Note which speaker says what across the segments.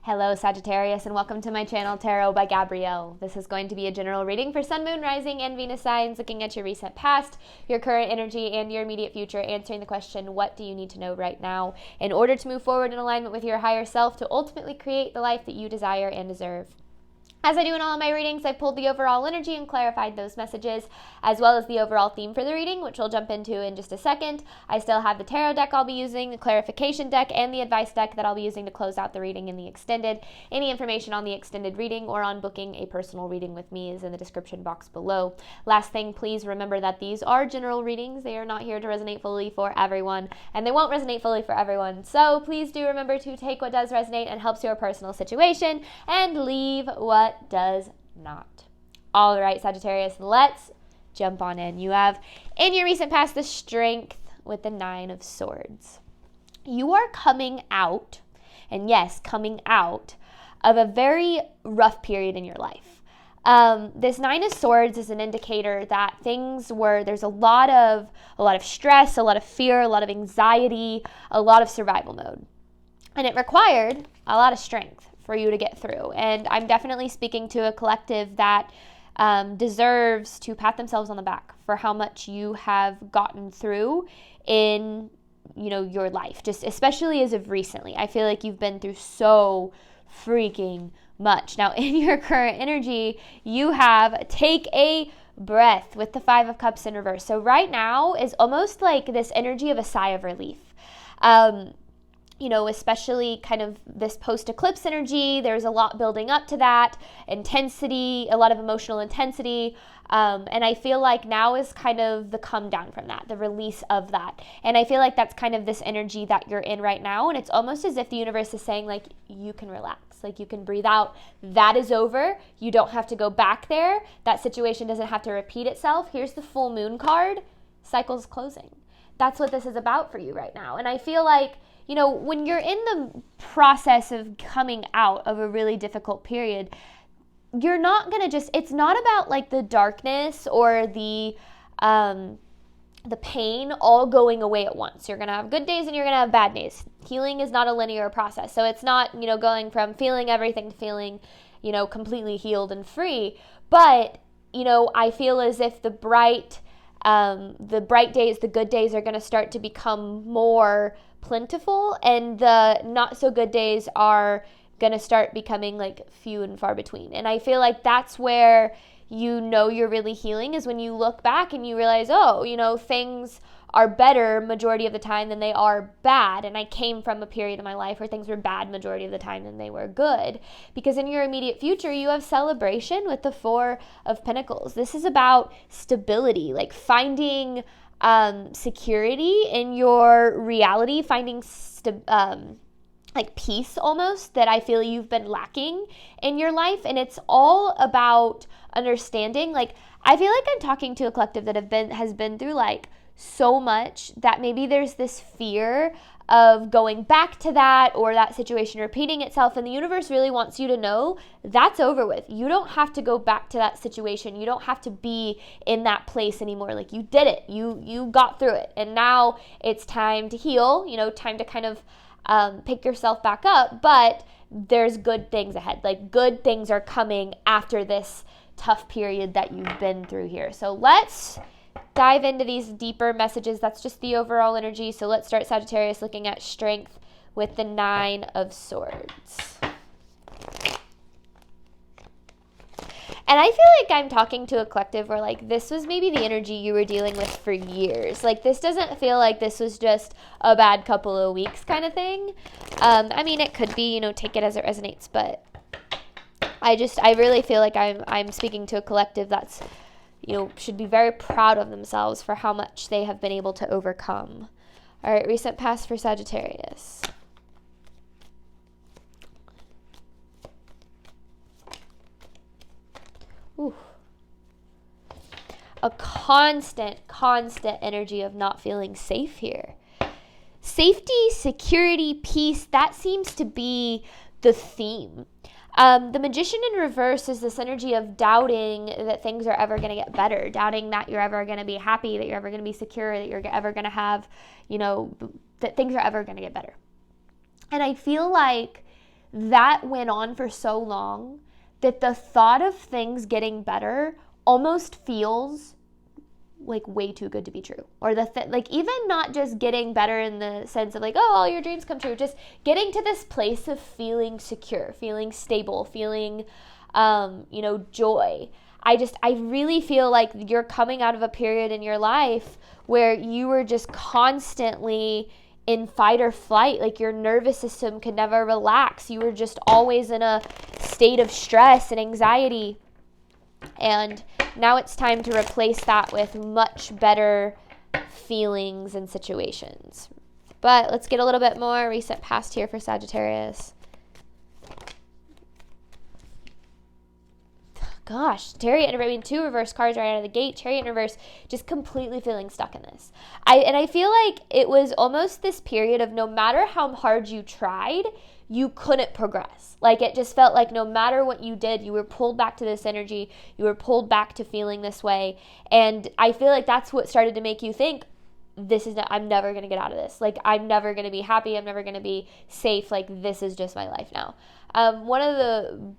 Speaker 1: Hello Sagittarius, and welcome to my channel Tarot by Gabrielle. This is going to be a general reading for Sun, Moon, Rising, and Venus signs, looking at your recent past, your current energy, and your immediate future, answering the question, what do you need to know right now in order to move forward in alignment with your higher self to ultimately create the life that you desire and deserve. As I do in all of my readings, I've pulled the overall energy and clarified those messages, as well as the overall theme for the reading, which we'll jump into in just a second. I still have the tarot deck I'll be using, the clarification deck, and the advice deck that I'll be using to close out the reading in the extended. Any information on the extended reading or on booking a personal reading with me is in the description box below. Last thing, please remember that these are general readings. They are not here to resonate fully for everyone, and they won't resonate fully for everyone. So please do remember to take what does resonate and helps your personal situation, and leave what does not. All right, Sagittarius, let's jump on in. You have in your recent past the Strength with the Nine of Swords. You are coming out, and yes, coming out of a very rough period in your life. This Nine of Swords is an indicator that there's a lot of stress, a lot of fear, a lot of anxiety, a lot of survival mode. And it required a lot of strength for you to get through. And I'm definitely speaking to a collective that deserves to pat themselves on the back for how much you have gotten through in, your life, just especially as of recently. I feel like you've been through so freaking much. Now, in your current energy, you have take a breath with the Five of Cups in reverse. So right now is almost like this energy of a sigh of relief. Especially kind of this post-eclipse energy, there's a lot building up to that, intensity, a lot of emotional intensity, and I feel like now is kind of the come down from that, the release of that, and I feel like that's kind of this energy that you're in right now, and it's almost as if the universe is saying, like, you can relax, like you can breathe out, that is over, you don't have to go back there, that situation doesn't have to repeat itself. Here's the full moon card, cycle's closing. That's what this is about for you right now, and I feel like when you're in the process of coming out of a really difficult period, you're not going to it's not about like the darkness or the pain all going away at once. You're going to have good days and you're going to have bad days. Healing is not a linear process. So it's not, going from feeling everything to feeling, completely healed and free. But, I feel as if the bright days, the good days are going to start to become more plentiful, and the not so good days are going to start becoming like few and far between. And I feel like that's where you're really healing, is when you look back and you realize, things are better majority of the time than they are bad. And I came from a period of my life where things were bad majority of the time than they were good. Because in your immediate future, you have celebration with the Four of Pentacles. This is about stability, like finding security in your reality, finding like peace almost, that I feel you've been lacking in your life. And it's all about understanding, like, I feel like I'm talking to a collective that has been through like so much that maybe there's this fear of going back to that or that situation repeating itself, and the universe really wants you to know that's over with. You don't have to go back to that situation. You don't have to be in that place anymore. Like, you did it. You got through it, and now it's time to heal, time to kind of pick yourself back up. But there's good things ahead. Like, good things are coming after this tough period that you've been through here. So let's dive into these deeper messages. That's just the overall energy. So let's start, Sagittarius, looking at Strength with the Nine of Swords. And I feel like I'm talking to a collective where, like, this was maybe the energy you were dealing with for years. Like, this doesn't feel like this was just a bad couple of weeks kind of thing. I mean, it could be, take it as it resonates, but I really feel like I'm speaking to a collective that's, should be very proud of themselves for how much they have been able to overcome. All right, recent past for Sagittarius. Ooh. A constant energy of not feeling safe here. Safety, security, peace, that seems to be the theme. The Magician in reverse is this energy of doubting that things are ever going to get better, doubting that you're ever going to be happy, that you're ever going to be secure, that you're ever going to have, that things are ever going to get better. And I feel like that went on for so long that the thought of things getting better almost feels like way too good to be true. Or like even not just getting better in the sense of like, oh, all your dreams come true, just getting to this place of feeling secure, feeling stable, feeling, joy. I really feel like you're coming out of a period in your life where you were just constantly in fight or flight, like your nervous system could never relax. You were just always in a state of stress and anxiety. And now it's time to replace that with much better feelings and situations. But let's get a little bit more recent past here for Sagittarius. Gosh, Chariot in reverse, 2 reverse cards right out of the gate. Chariot in reverse, just completely feeling stuck in this. I feel like it was almost this period of no matter how hard you tried, you couldn't progress. Like it just felt like no matter what you did, you were pulled back to this energy. You were pulled back to feeling this way. And I feel like that's what started to make you think, I'm never going to get out of this. Like I'm never going to be happy. I'm never going to be safe. Like this is just my life now. One of the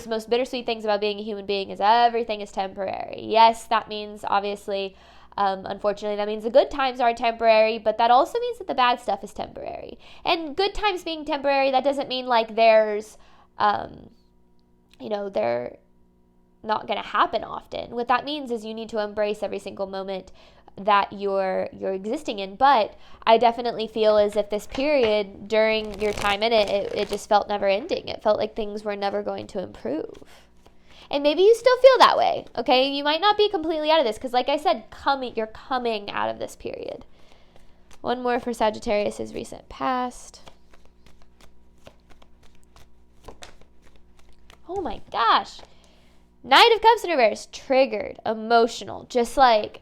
Speaker 1: most bittersweet things about being a human being is everything is temporary. Yes, that means obviously, unfortunately, that means the good times are temporary, but that also means that the bad stuff is temporary. And good times being temporary, that doesn't mean like there's, they're not going to happen often. What that means is you need to embrace every single moment that you're existing in. But I definitely feel as if this period during your time in it just felt never ending. It felt like things were never going to improve. And maybe you still feel that way, okay? You might not be completely out of this because like I said, you're coming out of this period. One more for Sagittarius' recent past. Oh my gosh. Knight of Cups in reverse, triggered, emotional, just like,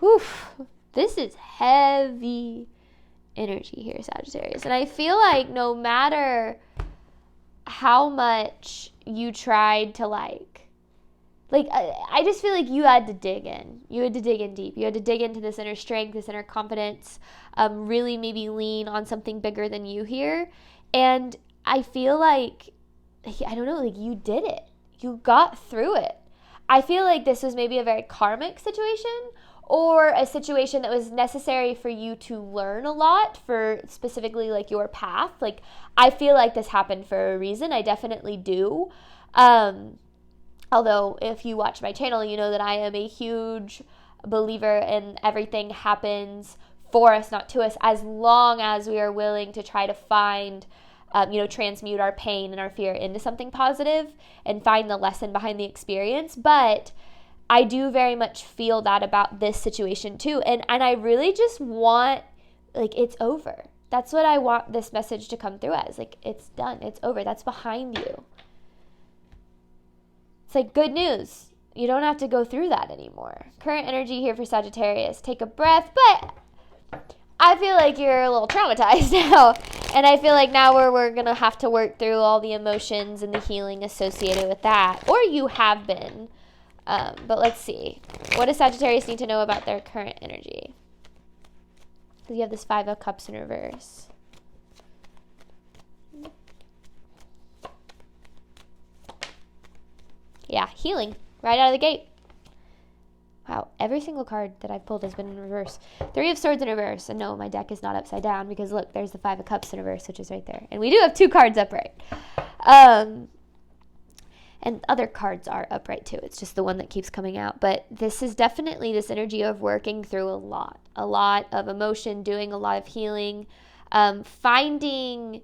Speaker 1: whew, this is heavy energy here, Sagittarius. And I feel like no matter how much you tried to I just feel like you had to dig in. You had to dig in deep. You had to dig into this inner strength, this inner confidence, really maybe lean on something bigger than you here. And I feel like, I don't know, like you did it. You got through it. I feel like this was maybe a very karmic situation or a situation that was necessary for you to learn a lot for specifically like your path. Like I feel like this happened for a reason. I definitely do. Although if you watch my channel, you know that I am a huge believer in everything happens for us, not to us, as long as we are willing to try to find, transmute our pain and our fear into something positive and find the lesson behind the experience. But I do very much feel that about this situation too. And I really just want, like, it's over. That's what I want this message to come through as. Like, it's done. It's over. That's behind you. It's like good news. You don't have to go through that anymore. Current energy here for Sagittarius. Take a breath, but I feel like you're a little traumatized now. And I feel like now we're going to have to work through all the emotions and the healing associated with that. Or you have been. But let's see. What does Sagittarius need to know about their current energy? Because you have this 5 of Cups in reverse. Yeah, healing. Right out of the gate. Wow, every single card that I've pulled has been in reverse. 3 of Swords in reverse. And no, my deck is not upside down because look, there's the 5 of Cups in reverse, which is right there. And we do have 2 cards upright. And other cards are upright too. It's just the one that keeps coming out. But this is definitely this energy of working through a lot of emotion, doing a lot of healing, finding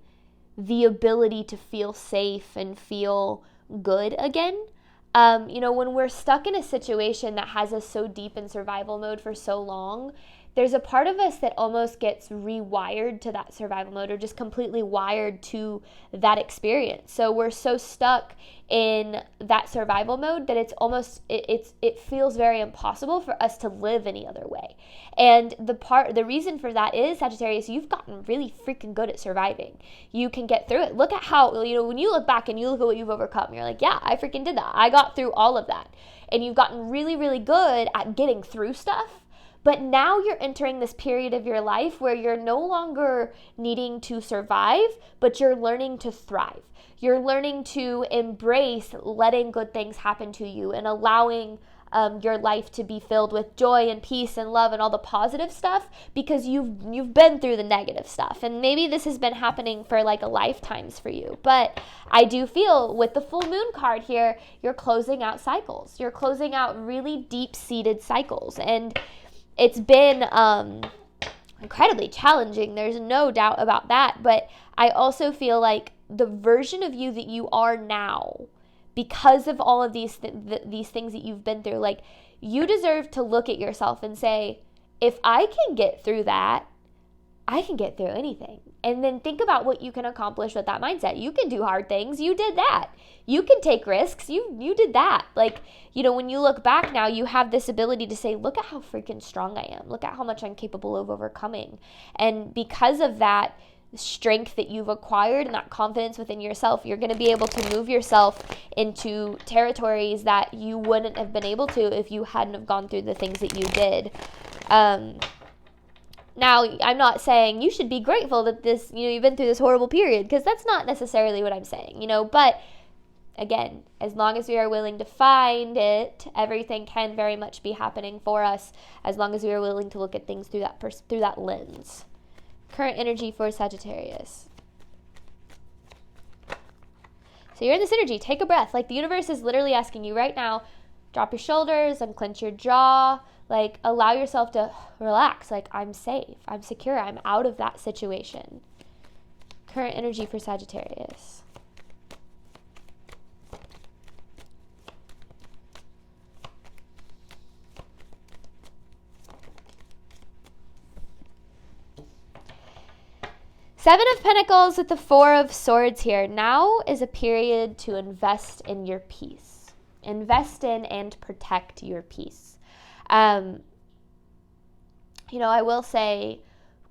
Speaker 1: the ability to feel safe and feel good again. When we're stuck in a situation that has us so deep in survival mode for so long, there's a part of us that almost gets rewired to that survival mode or just completely wired to that experience. So we're so stuck in that survival mode that it's almost, it feels very impossible for us to live any other way. And the reason for that is, Sagittarius, you've gotten really freaking good at surviving. You can get through it. Look at how, when you look back and you look at what you've overcome, you're like, yeah, I freaking did that. I got through all of that. And you've gotten really, really good at getting through stuff. But now you're entering this period of your life where you're no longer needing to survive, but you're learning to thrive. You're learning to embrace letting good things happen to you and allowing your life to be filled with joy and peace and love and all the positive stuff, because you've been through the negative stuff. And maybe this has been happening for like a lifetimes for you. But I do feel with the full moon card here, you're closing out cycles. You're closing out really deep-seated cycles. And it's been incredibly challenging. There's no doubt about that. But I also feel like the version of you that you are now, because of all of these things that you've been through, like, you deserve to look at yourself and say, if I can get through that, I can get through anything. And then think about what you can accomplish with that mindset. You can do hard things. You did that. You can take risks. You did that. Like, when you look back now, you have this ability to say, look at how freaking strong I am. Look at how much I'm capable of overcoming. And because of that strength that you've acquired and that confidence within yourself, you're going to be able to move yourself into territories that you wouldn't have been able to if you hadn't have gone through the things that you did. Now, I'm not saying you should be grateful that this, you've been through this horrible period, because that's not necessarily what I'm saying, but again, as long as we are willing to find it, everything can very much be happening for us, as long as we are willing to look at things through that lens. Current energy for Sagittarius. So you're in this energy. Take a breath. Like, the universe is literally asking you right now, drop your shoulders, unclench your jaw, like, allow yourself to relax. Like, I'm safe, I'm secure, I'm out of that situation. Current energy for Sagittarius. Seven of Pentacles with the Four of Swords here. Now is a period to invest in your peace. Invest in and protect your peace. I will say,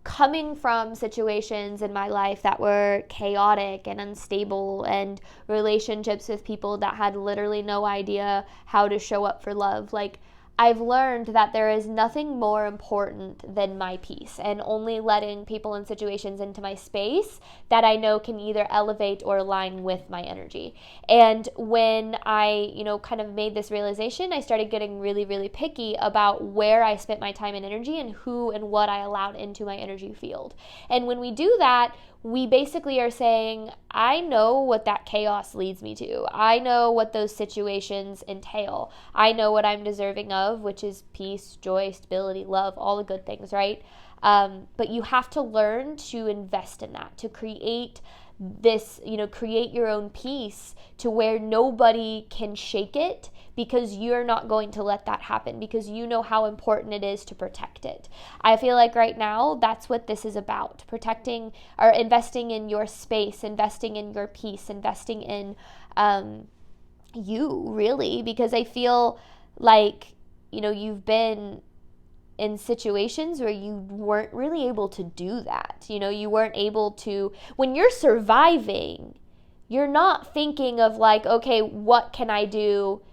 Speaker 1: coming from situations in my life that were chaotic and unstable, and relationships with people that had literally no idea how to show up for love, like, I've learned that there is nothing more important than my peace, and only letting people and situations into my space that I know can either elevate or align with my energy. And when I, kind of made this realization, I started getting really, really picky about where I spent my time and energy and who and what I allowed into my energy field. And when we do that, we basically are saying, I know what that chaos leads me to. I know what those situations entail. I know what I'm deserving of, which is peace, joy, stability, love, all the good things, right? But you have to learn to invest in that, to create this, create your own peace to where nobody can shake it, because you're not going to let that happen, because you know how important it is to protect it. I feel like right now, that's what this is about. Protecting or investing in your space, investing in your peace, investing in you, really, because I feel like, you've been in situations where you weren't really able to do that. You weren't able to, when you're surviving, you're not thinking of like, okay, what can I do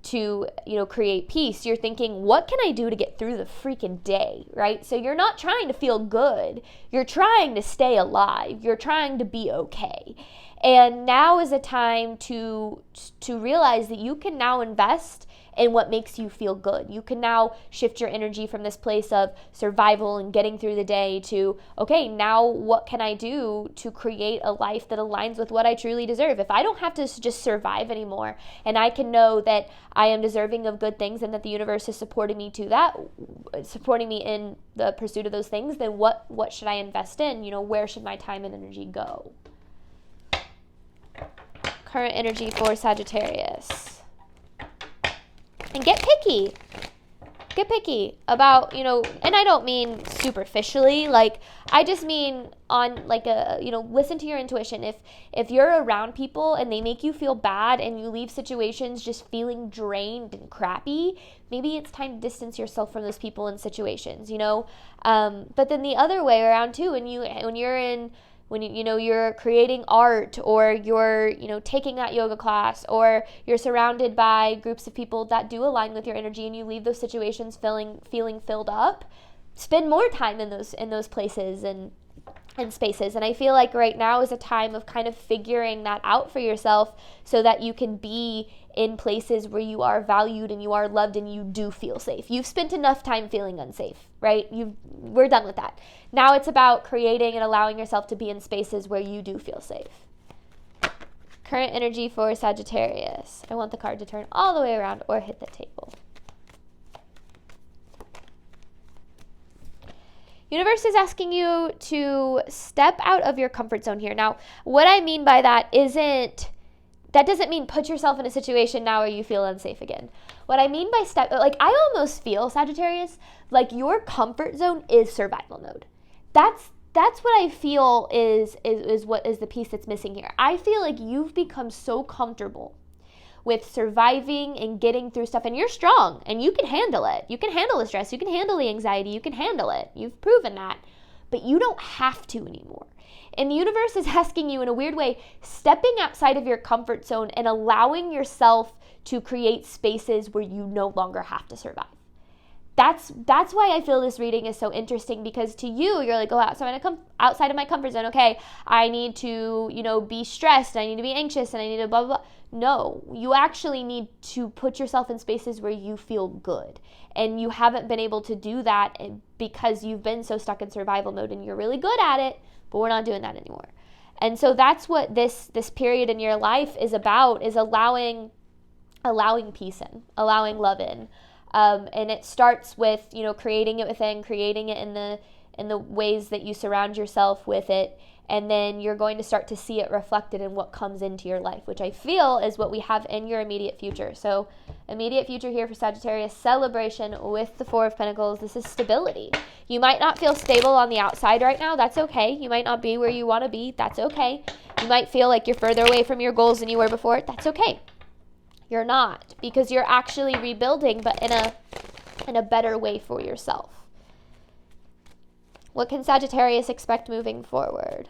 Speaker 1: to, create peace? You're thinking, what can I do to get through the freaking day, right? So you're not trying to feel good. You're trying to stay alive. You're trying to be okay. And now is a time to realize that you can now invest in what makes you feel good. You can now shift your energy from this place of survival and getting through the day to, okay, now what can I do to create a life that aligns with what I truly deserve? If I don't have to just survive anymore, and I can know that I am deserving of good things and that the universe is supporting me to that, supporting me in the pursuit of those things, then what should I invest in? Where should my time and energy go? Current energy for Sagittarius. And get picky. Get picky about, and I don't mean superficially, like, I just mean on like listen to your intuition. If you're around people and they make you feel bad and you leave situations just feeling drained and crappy, maybe it's time to distance yourself from those people and situations, but then the other way around too, when you're in when you're creating art, or you're, taking that yoga class, or you're surrounded by groups of people that do align with your energy, and you leave those situations feeling filled up, spend more time in those places and spaces. And I feel like right now is a time of kind of figuring that out for yourself, so that you can be in places where you are valued and you are loved and you do feel safe. You've spent enough time feeling unsafe, right? We're done with that. Now it's about creating and allowing yourself to be in spaces where you do feel safe. Current energy for Sagittarius. I want the card to turn all the way around or hit the table. Universe is asking you to step out of your comfort zone here. Now, what I mean by that doesn't mean put yourself in a situation now where you feel unsafe again. What I mean by I almost feel, Sagittarius, like your comfort zone is survival mode. That's what I feel is what is the piece that's missing here. I feel like you've become so comfortable with surviving and getting through stuff, and you're strong and you can handle it. You can handle the stress, you can handle the anxiety, you can handle it. You've proven that, but you don't have to anymore. And the universe is asking you in a weird way, stepping outside of your comfort zone and allowing yourself to create spaces where you no longer have to survive. That's why I feel this reading is so interesting, because to you, you're like, oh, so I'm going to come outside of my comfort zone. Okay, I need to, be stressed. I need to be anxious, and I need to blah, blah, blah. No, you actually need to put yourself in spaces where you feel good. And you haven't been able to do that because you've been so stuck in survival mode, and you're really good at it, but we're not doing that anymore. And so that's what this period in your life is about, is allowing peace in, allowing love in. And it starts with, creating it within, creating it in the ways that you surround yourself with it. And then you're going to start to see it reflected in what comes into your life, which I feel is what we have in your immediate future. So immediate future here for Sagittarius, celebration with the Four of Pentacles. This is stability. You might not feel stable on the outside right now. That's okay. You might not be where you want to be. That's okay. You might feel like you're further away from your goals than you were before. That's okay. You're not, because you're actually rebuilding, but in a better way for yourself. What can Sagittarius expect moving forward?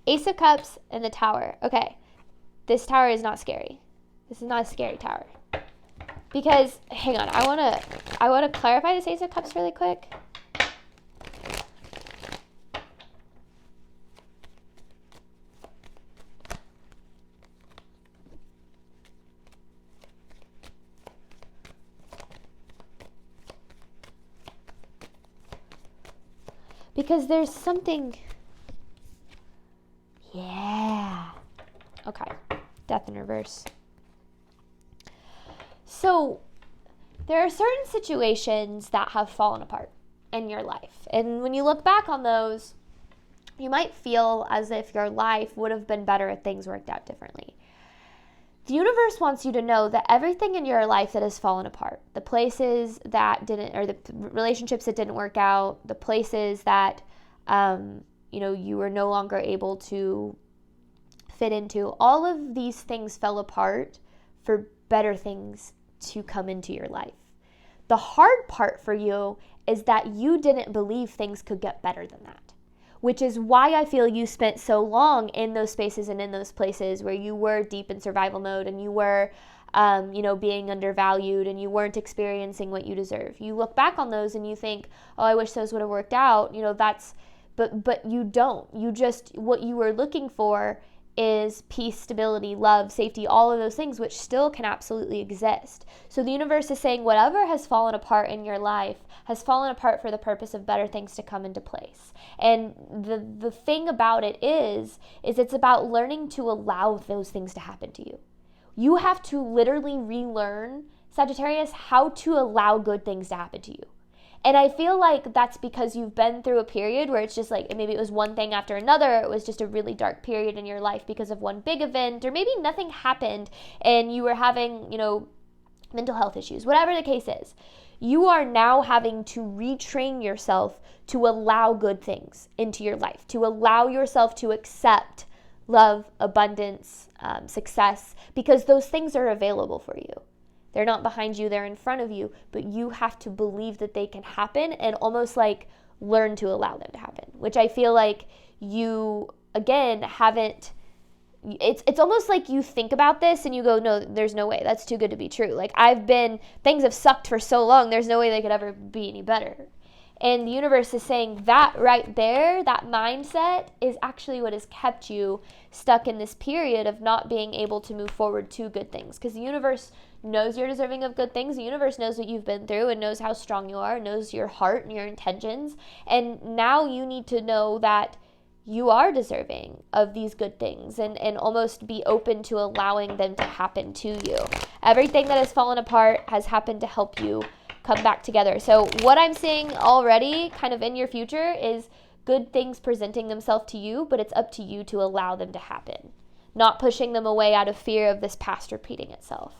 Speaker 1: Ace of Cups and the Tower. Okay, this tower is not scary. This is not a scary tower. Because, hang on, I want to clarify this Ace of Cups really quick. Because there's something... Yeah. Okay. Death in reverse. So, there are certain situations that have fallen apart in your life. And when you look back on those, you might feel as if your life would have been better if things worked out differently. The universe wants you to know that everything in your life that has fallen apart, the places that didn't, or the relationships that didn't work out, the places that, you were no longer able to fit into, all of these things fell apart for better things to come into your life. The hard part for you is that you didn't believe things could get better than that, which is why I feel you spent so long in those spaces and in those places where you were deep in survival mode and you were, being undervalued and you weren't experiencing what you deserve. You look back on those and you think, oh, I wish those would have worked out. But you don't. You just, what you were looking for is peace, stability, love, safety, all of those things, which still can absolutely exist. So the universe is saying whatever has fallen apart in your life has fallen apart for the purpose of better things to come into place. And the thing about it is it's about learning to allow those things to happen to you. You have to literally relearn, Sagittarius, how to allow good things to happen to you. And I feel like that's because you've been through a period where it's just like, maybe it was one thing after another. It was just a really dark period in your life because of one big event, or maybe nothing happened and you were having, mental health issues, whatever the case is. You are now having to retrain yourself to allow good things into your life, to allow yourself to accept love, abundance, success, because those things are available for you. They're not behind you, they're in front of you, but you have to believe that they can happen and almost like learn to allow them to happen, which I feel like you, again, haven't. It's almost like you think about this and you go, no, there's no way. That's too good to be true. Like, things have sucked for so long, there's no way they could ever be any better. And the universe is saying that right there, that mindset is actually what has kept you stuck in this period of not being able to move forward to good things. Because the universe knows you're deserving of good things. The universe knows what you've been through and knows how strong you are, knows your heart and your intentions. And now you need to know that you are deserving of these good things and almost be open to allowing them to happen to you. Everything that has fallen apart has happened to help you come back together. So what I'm seeing already kind of in your future is good things presenting themselves to you, but it's up to you to allow them to happen, not pushing them away out of fear of this past repeating itself.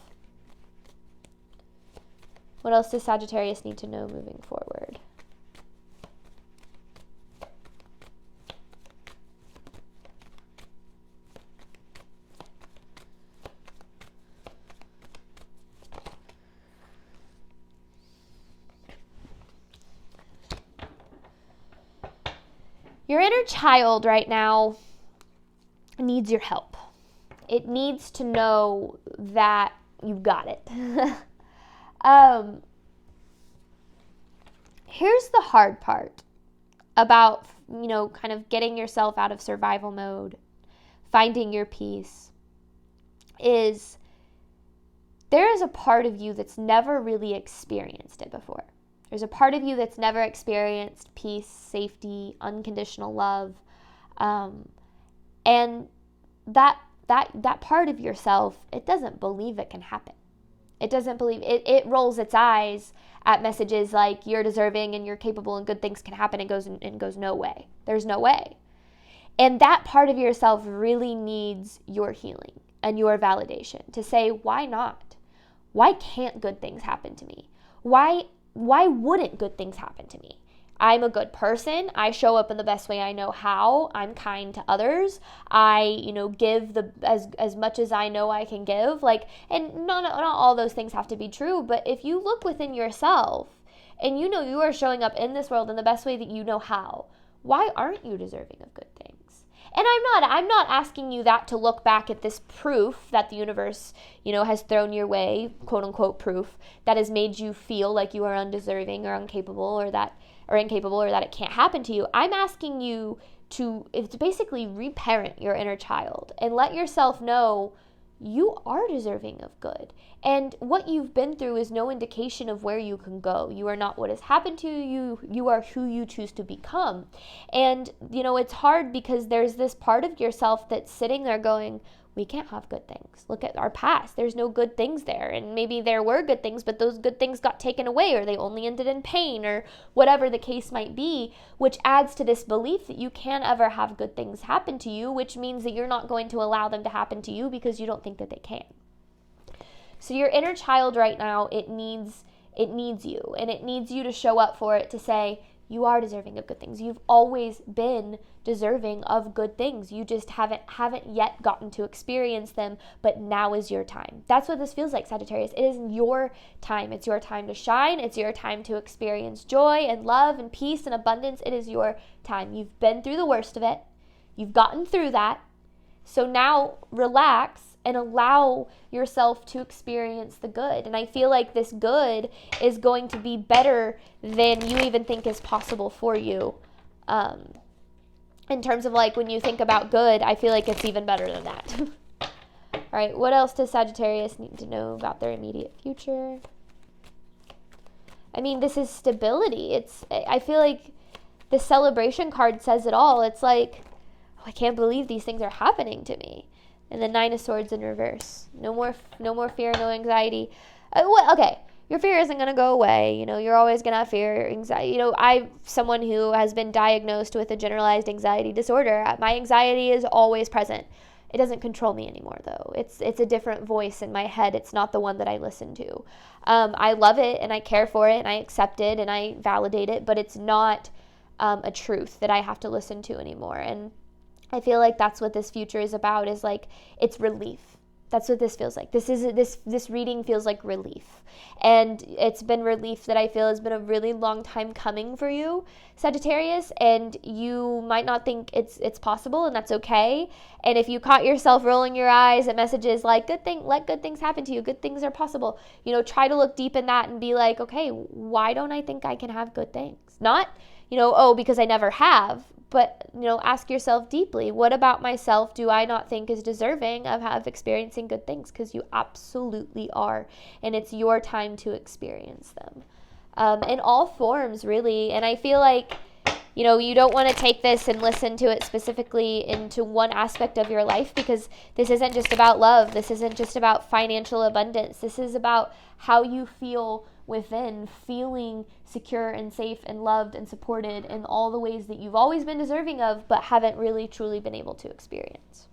Speaker 1: What else does Sagittarius need to know moving forward? Your inner child right now needs your help. It needs to know that you've got it. Here's the hard part about, kind of getting yourself out of survival mode, finding your peace, is there is a part of you that's never really experienced it before. There's a part of you that's never experienced peace, safety, unconditional love. And that part of yourself, it doesn't believe it can happen. It doesn't believe it. It rolls its eyes at messages like you're deserving and you're capable and good things can happen and goes, no way. There's no way. And that part of yourself really needs your healing and your validation to say, why not? Why can't good things happen to me? Why wouldn't good things happen to me? I'm a good person. I show up in the best way I know how. I'm kind to others. I, give as much as I know I can give. And not all those things have to be true, but if you look within yourself and you are showing up in this world in the best way that you know how, why aren't you deserving of good things? And I'm not asking you that to look back at this proof that the universe, has thrown your way, quote unquote proof, that has made you feel like you are undeserving or incapable or that it can't happen to you. I'm asking you to basically reparent your inner child and let yourself know you are deserving of good. And what you've been through is no indication of where you can go. You are not what has happened to you. You are who you choose to become. And, it's hard because there's this part of yourself that's sitting there going, we can't have good things. Look at our past. There's no good things there. And maybe there were good things, but those good things got taken away or they only ended in pain or whatever the case might be, which adds to this belief that you can't ever have good things happen to you, which means that you're not going to allow them to happen to you because you don't think that they can. So your inner child right now, it needs you, and it needs you to show up for it, to say, you are deserving of good things. You've always been deserving of good things. You just haven't yet gotten to experience them, but now is your time. That's what this feels like, Sagittarius. It is your time. It's your time to shine. It's your time to experience joy and love and peace and abundance. It is your time. You've been through the worst of it. You've gotten through that. So now relax and allow yourself to experience the good. And I feel like this good is going to be better than you even think is possible for you. In terms of when you think about good, I feel like it's even better than that. All right, what else does Sagittarius need to know about their immediate future? I mean, this is stability. I feel like the celebration card says it all. It's like, I can't believe these things are happening to me. And the 9 of Swords in reverse. No more fear, no anxiety. Okay, your fear isn't going to go away. You're always going to have fear, anxiety. I'm someone who has been diagnosed with a generalized anxiety disorder. My anxiety is always present. It doesn't control me anymore, though. It's a different voice in my head. It's not the one that I listen to. I love it, and I care for it, and I accept it, and I validate it, but it's not a truth that I have to listen to anymore. And I feel like that's what this future is about, is it's relief. That's what this feels like. This reading feels like relief. And it's been relief that I feel has been a really long time coming for you, Sagittarius, and you might not think it's possible, and that's okay. And if you caught yourself rolling your eyes at messages like let good things happen to you, good things are possible, try to look deep in that and be like, okay, why don't I think I can have good things? Not, because I never have. But, ask yourself deeply, what about myself do I not think is deserving of experiencing good things? Because you absolutely are. And it's your time to experience them. In all forms, really. And I feel like, you don't want to take this and listen to it specifically into one aspect of your life, because this isn't just about love. This isn't just about financial abundance. This is about how you feel within, feeling secure and safe and loved and supported in all the ways that you've always been deserving of, but haven't really truly been able to experience.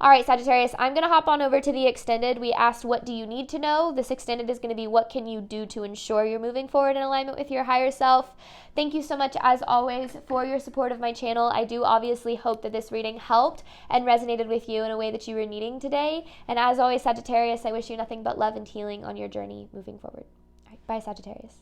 Speaker 1: All right, Sagittarius, I'm going to hop on over to the extended. We asked, what do you need to know? This extended is going to be, what can you do to ensure you're moving forward in alignment with your higher self? Thank you so much, as always, for your support of my channel. I do obviously hope that this reading helped and resonated with you in a way that you were needing today. And as always, Sagittarius, I wish you nothing but love and healing on your journey moving forward. All right, bye, Sagittarius.